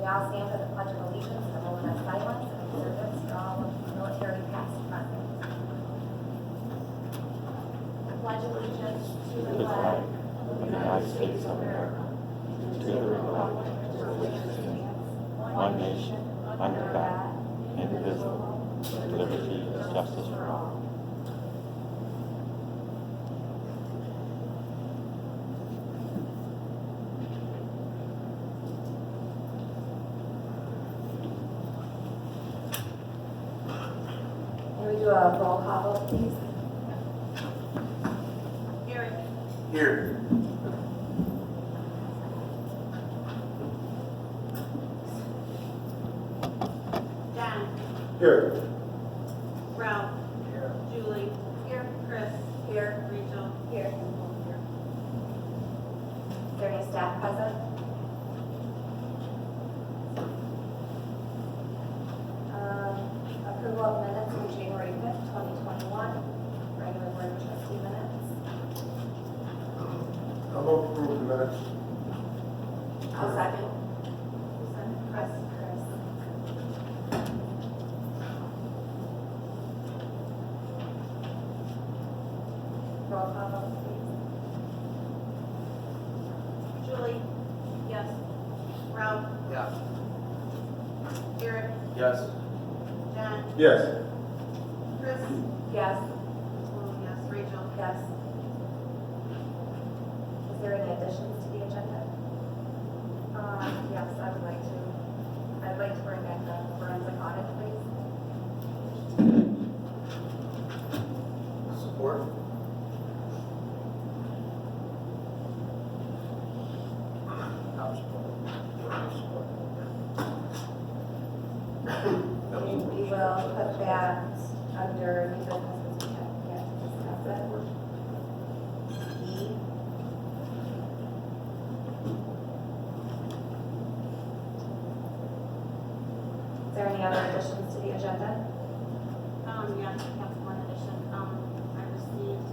now stand for the Pledge of Allegiance and a moment of silence and observance for all of the military past and present. I pledge allegiance to the flag of the United States of America, to the republic for which it stands, one nation, under God, indivisible, with liberty and justice for all. Can we do a roll call vote, please? Eric. Here. John. Here. Ralph. Here. Julie. Here. Chris. Here. Rachel. Here. Is there any staff present? Approval of minutes from January 5th, 2021, regular board of trustee minutes. I'll move to approve the minutes. I'll second. Chris. Roll call vote, please. Julie. Yes. Ralph. Yes. Eric. Yes. John. Yes. Chris. Yes. Yes. Rachel. Yes. Is there any additions to the agenda? Yes, I'd like to bring back the forensic audit, please. Support. We will put that under new business as we have yet to discuss it. E. Is there any other additions to the agenda? Yes, we have one addition. I received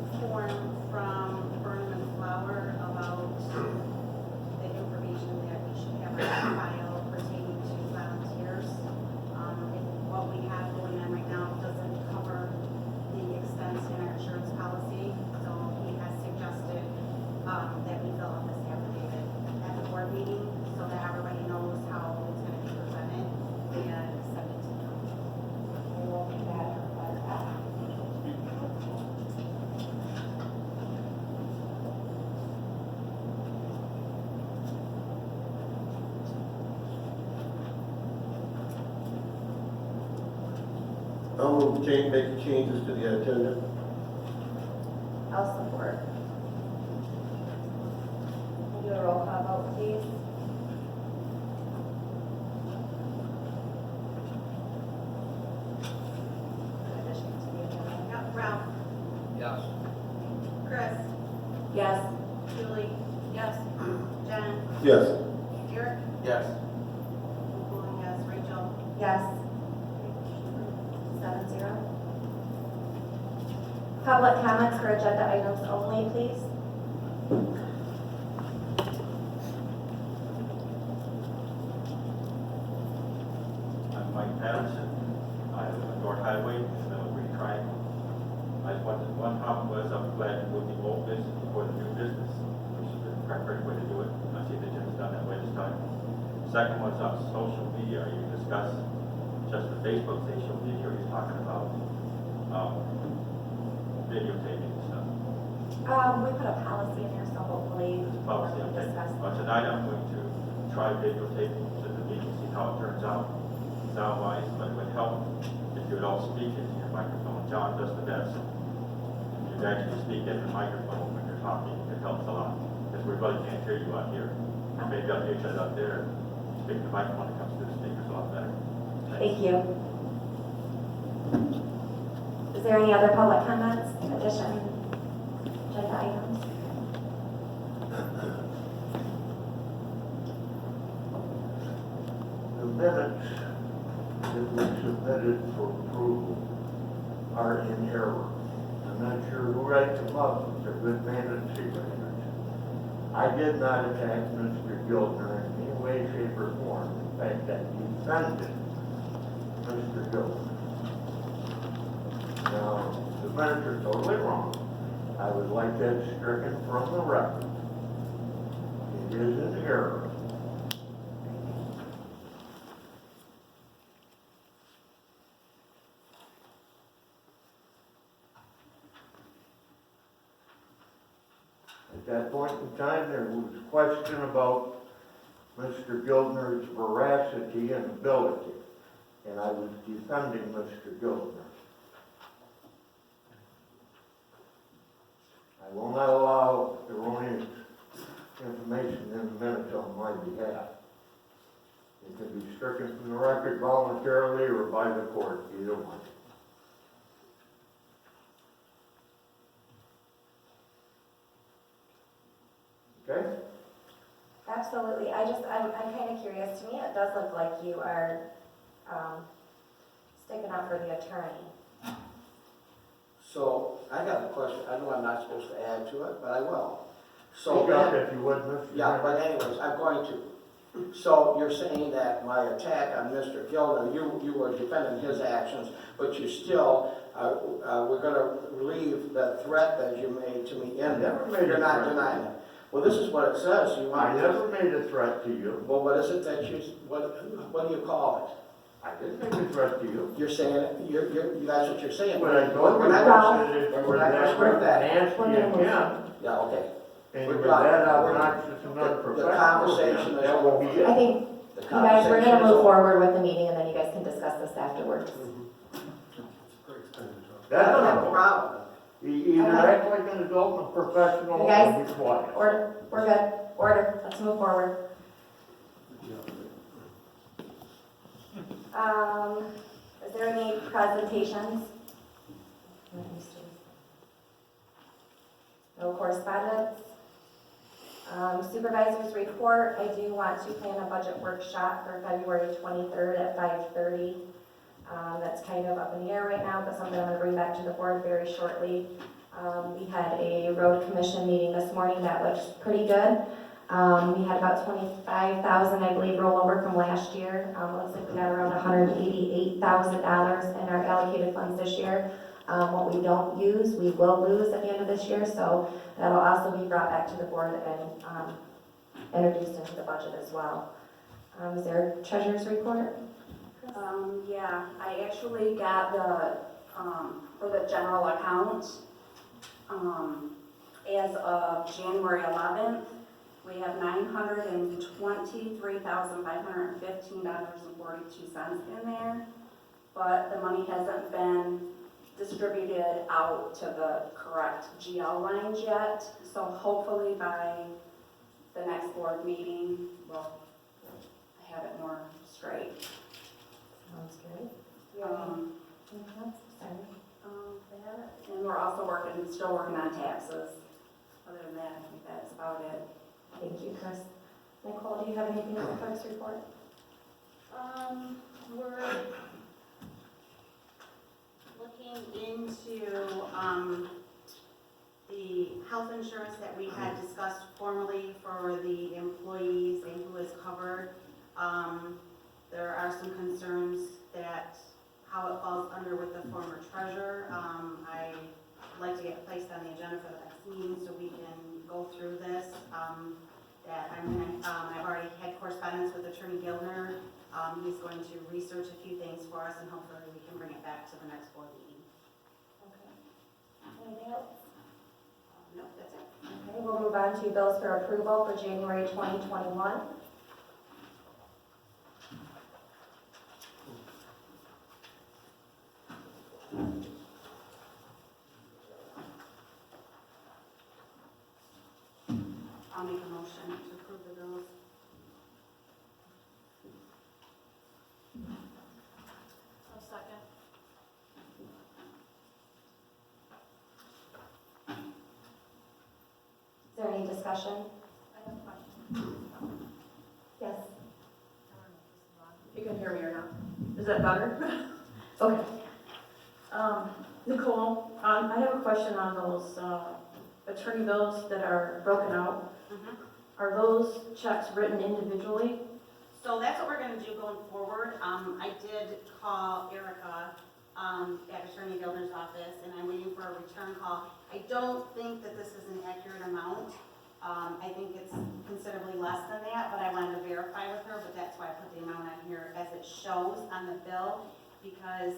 a form from Burnham and Flower about the information that we should have on file pertaining to volunteers. What we have going on right now doesn't cover the expense in our insurance policy, so he has suggested that we fill out this affidavit at the board meeting so that everybody knows how it's going to be presented and send it to them. We will do that. I'll move make the changes to the agenda. I'll support. We'll do a roll call vote, please. In addition to the agenda. Yep, Ralph. Yes. Chris. Yes. Julie. Yes. Jen. Yes. Eric. Yes. Yes. Rachel. Yes. 7-0. Public comments for agenda items only, please. I'm Mike Patterson. I live on North Highway, in the middle of Green Triangle. I just wanted, one comment was I'm glad to move the old business before the new business, which is the correct way to do it. I see that Jim's done that way this time. Second one's on social media. You discuss just the Facebook social media, or you're talking about videotaping and stuff. We put a policy in there, so hopefully Policy, we'll okay. discuss Well, that. tonight I'm going to try videotaping so that we can see how it turns out sound-wise, but it would help if you would all speak into your microphone. John does the best. If you actually speak in the microphone when you're talking, it helps a lot, because we really can't hear you out here. And maybe I'll get you up there, speak the microphone, it comes through the speakers a lot better. Thank you. Is there any other public comments, addition, agenda items? The minutes that we submitted for approval are in error. I'm not sure who writes them up, but they're good minutes, he writers. I did not attack Mr. Gildner in any way, shape, or form. In fact, I defended Mr. Gildner. Now, the minutes are totally wrong. I would like that stricken from the record. It is an error. At that point in time, there was question about Mr. Gildner's veracity and ability, and I was defending Mr. Gildner. I will not allow erroneous information in the minutes on my behalf. It can be stricken from the record voluntarily or by the court, either one. Okay? Absolutely. I'm kind of curious. To me, it does look like you are sticking up for the attorney. So, I got a question, I know I'm not supposed to add to it, but I will. So Speak up then, if you would, Mr. yeah, Chairman. but anyways, I'm going to. So you're saying that my attack on Mr. Gilder, you were defending his actions, but you still, we're gonna leave the threat that you made to me in there. I never made a You're not threat. denying it. Well, this is what it says, you I want. never made a threat to you. Well, what is it that what do you call it? I didn't make a threat to you. You're saying, that's what you're saying. What I told you We're not was gonna- that if you we're were not gonna that script that. nasty again, Yeah, okay. and you were that obnoxious and unprofessional, The conversation is that would be over. I it. think The you guys, we're conversation gonna is move over. forward with the meeting and then you guys can discuss this afterwards. I don't have a problem. Either act like an adult and professional You or guys- be quiet. Order, we're good. Order, let's move forward. Is there any presentations? No correspondence? Supervisor's report, I do want to plan a budget workshop for February 23rd at 5:30. That's kind of up in the air right now, but something I'm gonna bring back to the board very shortly. We had a road commission meeting this morning that looks pretty good. We had about 25,000, I believe, rollover from last year. Looks like we got around $188,000 in our allocated funds this year. What we don't use, we will lose at the end of this year, so that'll also be brought back to the board and introduced into the budget as well. Is there a treasurer's report? Yeah, I actually got the, for the general account, as of January 11th, we have $923,515.42 in there, but the money hasn't been distributed out to the correct GL lines yet, so hopefully by the next board meeting, we'll have it more straight. Sounds good. Anything else? Sorry. And we're also still working on taxes. Other than that, I think that's about it. Thank you, Chris. Nicole, do you have anything in the clerk's report? We're looking into, the health insurance that we had discussed formally for the employees and who is covered. There are some concerns that how it falls under with the former treasurer. I'd like to get placed on the agenda for the next meeting so we can go through this. I've already had correspondence with Attorney Gilner. He's going to research a few things for us and hopefully we can bring it back to the next board meeting. Okay. Anything else? No, that's it. Okay, we'll move on to bills for approval for January 2021. I'll make a motion to approve the bills. A second. Is there any discussion? I have a question. Yes. You can hear me or not? Is that better? Okay. Nicole, I have a question on those attorney bills that are broken out, Mhm. are those checks written individually? So that's what we're gonna do going forward. I did call Erica, at Attorney Gilder's office, and I'm waiting for a return call. I don't think that this is an accurate amount. I think it's considerably less than that, but I wanted to verify with her, but that's why I put the amount on here as it shows on the bill, because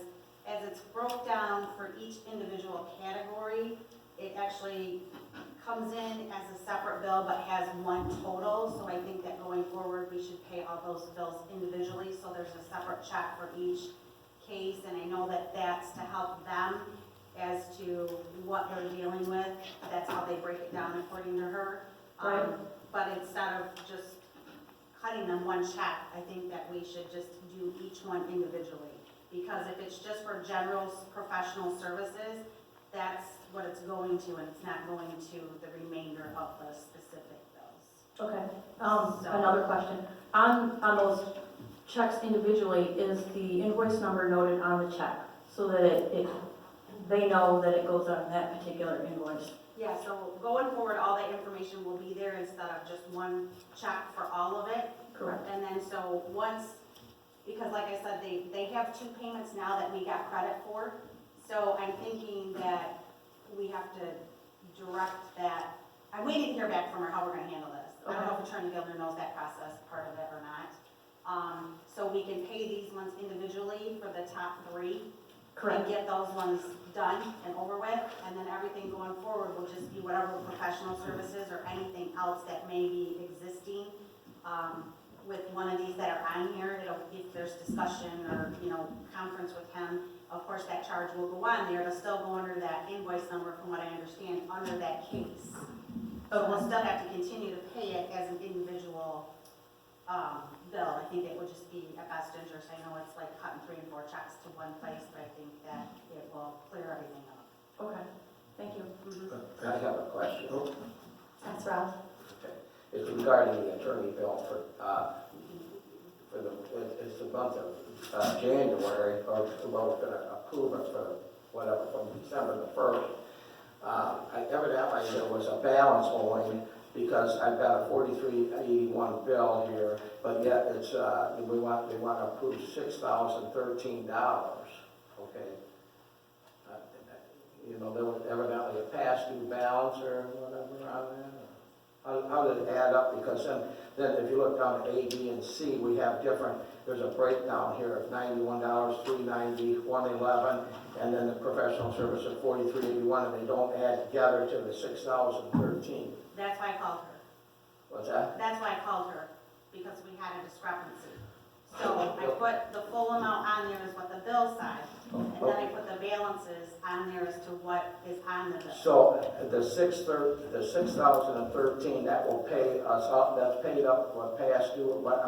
as it's broke down for each individual category, it actually comes in as a separate bill but has one total, so I think that going forward, we should pay all those bills individually, so there's a separate check for each case, and I know that that's to help them as to what they're dealing with. That's how they break it down according to her. Right. But instead of just cutting them one check, I think that we should just do each one individually. Because if it's just for general professional services, that's what it's going to, and it's not going to the remainder of the specific bills. Okay, another question. On those checks individually, is the invoice number noted on the check so that they know that it goes on that particular invoice? Yeah, so going forward, all that information will be there instead of just one check for all of it. Correct. And then so once, because like I said, they have 2 payments now that we got credit for. So I'm thinking that we have to direct that. I'm waiting to hear back from her how we're gonna handle this. I don't know if Attorney Gilder knows that process part of it or not. So we can pay these ones individually for the top 3. Correct. And get those ones done and over with, and then everything going forward will just be whatever professional services or anything else that may be existing, with one of these that are on here. If there's discussion or, conference with him, of course, that charge will go on there. It'll still go under that invoice number, from what I understand, under that case. So we'll still have to continue to pay it as an individual, bill. I think it would just be a best interest. I know it's like cutting 3 and 4 checks to one place, but I think that it will clear everything up. Okay, thank you. I have a question. That's Rob. Okay. It's regarding the attorney bill for it's the month of January, or well, we're gonna approve it for whatever, from December the 1st. Evidently, there was a balance owing, because I've got a 4381 bill here, but yet it's, we want to approve $6,013, okay? There was evidently a past due balance or whatever on there. How did it add up? Because then if you look down to A, B, and C, we have different, there's a breakdown here of $91, $390, $111, and then the professional service of $4381, and they don't add together to the $6,013. That's why I called her. What's that? That's why I called her, because we had a discrepancy. So I put the full amount on there is what the bill said, and then I put the balances on there as to what is on the bill. So the 6,013, that will pay us up, that's paid up, what past due, what, I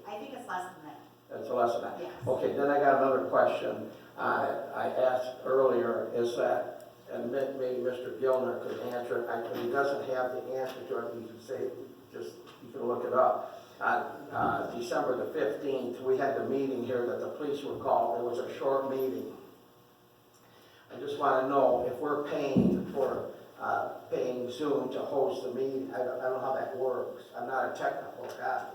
I think it's less than that. that's less than that. Yes. Okay, then I got another question. I asked earlier, is that, and maybe Mr. Gilner could answer it, if he doesn't have the answer to it, you can say, you can look it up. On December the 15th, we had the meeting here that the police were called. It was a short meeting. I just want to know if we're paying for paying Zoom to host the meeting. I don't know how that works. I'm not a technical guy.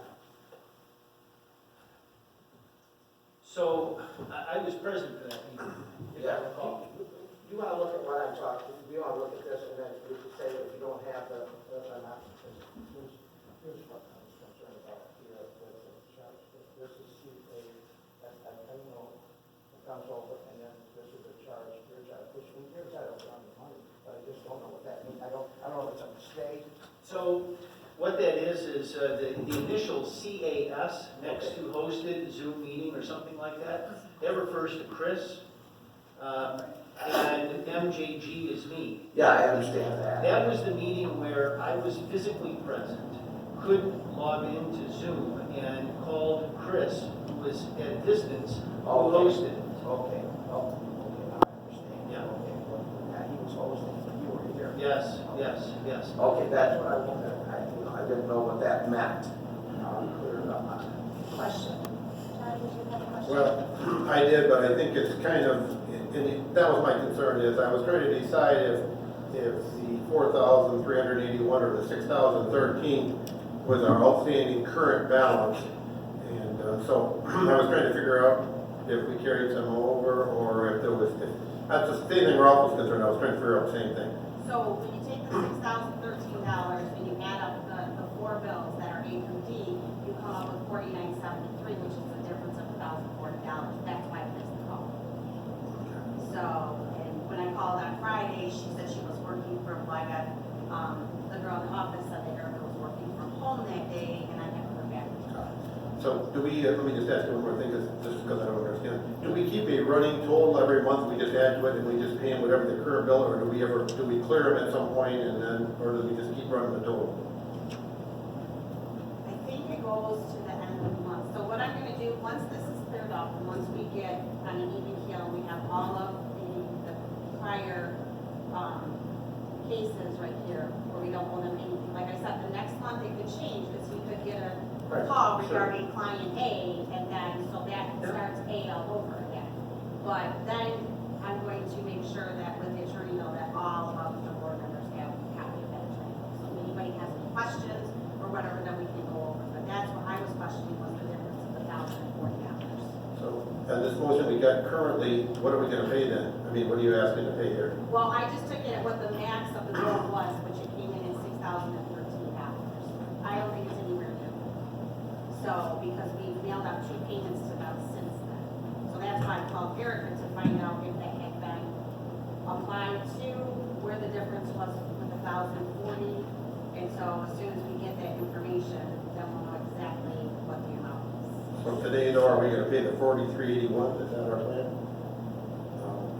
So, I was present for that meeting, if I recall. You want to look at what I'm talking, you want to look at this, and then you can say if you don't have the here's what I was concerned about here, with the charge. This is I don't know, it comes over, and then this is a charge, here's I don't run the money, but I just don't know what that means. I don't know if it's a mistake. So, what that is the initial CAS next to hosted Zoom meeting or something like that, that refers to Chris, and MJG is me. Yeah, I understand that. That was the meeting where I was physically present, couldn't log into Zoom, and called Chris, who was at a distance, who hosted it. Okay, now I understand. Yeah. Okay, well, he was hosting, you were here. Yes. Okay, that's what I wanted. I didn't know what that meant. Clear it up. Question. John, did you have a question? Well, I did, but I think it's kind of, and that was my concern, is I was trying to decide if if the 4,381 or the 6,013 was our outstanding current balance. And so I was trying to figure out if we carried some over or if there was, that's the same thing Ralph was concerned, I was trying to figure out the same thing. So when you take the $6,013 and you add up the four bills that are A through D, you come up with $49.73, which is the difference of $1,040. That's why I missed the call. So, and when I called on Friday, she said she was working from, well, I got, the girl in the office said that Erica was working from home that day, and I never heard back. So do we, let me just ask you one more thing, just because I don't understand. Do we keep a running total every month, we just add to it and we just pay them whatever the current bill, or do we clear them at some point and then, or do we just keep running the total? I think it goes to the end of the month. So what I'm gonna do, once this is cleared up, and once we get on an even keel, we have all of the prior, cases right here, where we don't owe them anything. Like I said, the next month it could change, because we could get a Right, call sure. regarding client A, and then, so that starts A all over again. But then I'm going to make sure that with the attorney though, that all of the board members have a copy of that attorney. So if anybody has any questions or whatever, then we can go over. But that's what I was questioning, was the difference of $1,040. So, and this motion we got currently, what are we gonna pay then? I mean, what are you asking to pay here? Well, I just took it at what the max of the bill was, which it came in at $6,013. I don't think it's anywhere near. So, because we mailed out 2 payments to them since then. So that's why I called Erica to find out if that had been applied to, where the difference was with the $1,040. And so as soon as we get that information, then we'll know exactly what the amount is. So today, though, are we gonna pay the 4381? Is that our plan?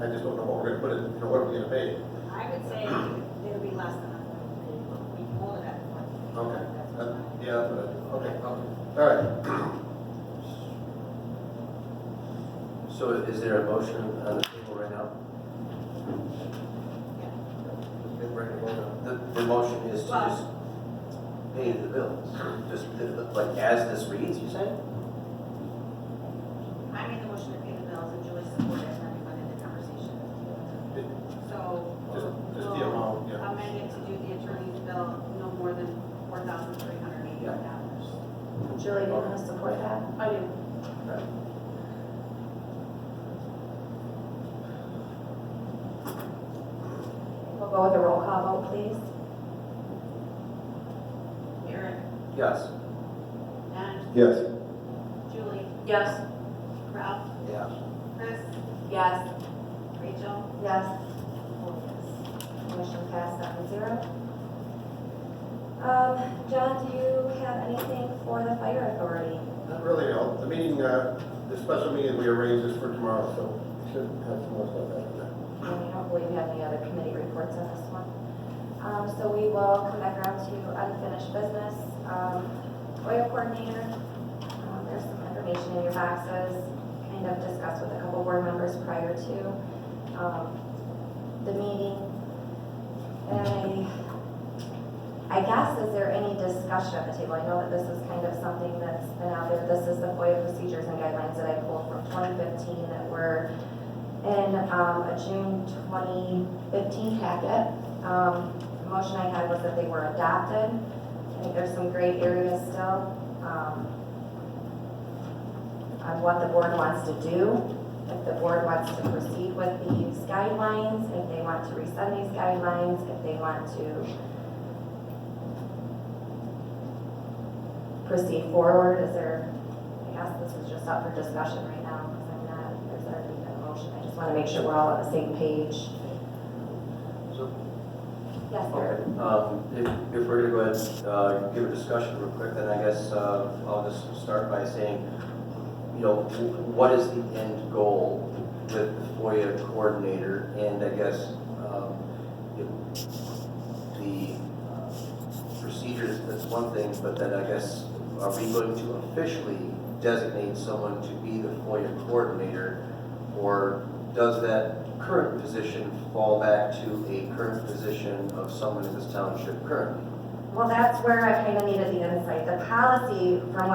I just don't know what we're gonna put in, what are we gonna pay? I would say it'll be less than a 43. We can hold it at 43. Okay. That's what I- Yeah, that's what okay. All right. So is there a motion on the table right now? Get ready to vote on The motion is to just pay the bills, just like as this reads, you say? I made the motion to pay the bills, and Julie supported it, and everybody in the conversation. it. So, Just the amount, yeah. amend it to do the attorney's bill no more than $4,381. Julie, do you want to support that? I do. We'll go with a roll call vote, please. Eric, Yes. and Yes. Julie, Yes. Ralph, Yes. Chris, Yes. Rachel, Yes. oh yes. Motion passed 7-0. John, do you have anything for the fire authority? Not really, no. The meeting, the special meeting we arranged is for tomorrow, so we should have some more stuff after that. And we don't believe we have any other committee reports on this one. So we will come back around to unfinished business. FOIA coordinator, there's some information in your boxes, kind of discussed with a couple board members prior to the meeting. And I guess, is there any discussion at the table? I know that this is kind of something that's been out there. This is the FOIA procedures and guidelines that I pulled from 2015 that were in a June 2015 packet. The motion I had was that they were adopted. I think there's some gray areas still on what the board wants to do. If the board wants to proceed with these guidelines, if they want to resend these guidelines, if they want to proceed forward, is there, I guess this is just up for discussion right now, because I'm not, there's already been a motion, I just want to make sure we're all on the same page. So, Yes, sir. okay, if we're gonna go ahead and give a discussion real quick, then I guess I'll just start by saying, you know, what is the end goal with the FOIA coordinator? And I guess the procedures, that's one thing, but then I guess, are we going to officially designate someone to be the FOIA coordinator? Or does that current position fall back to a current position of someone in this township currently? Well, that's where I kind of needed the insight. The policy, from what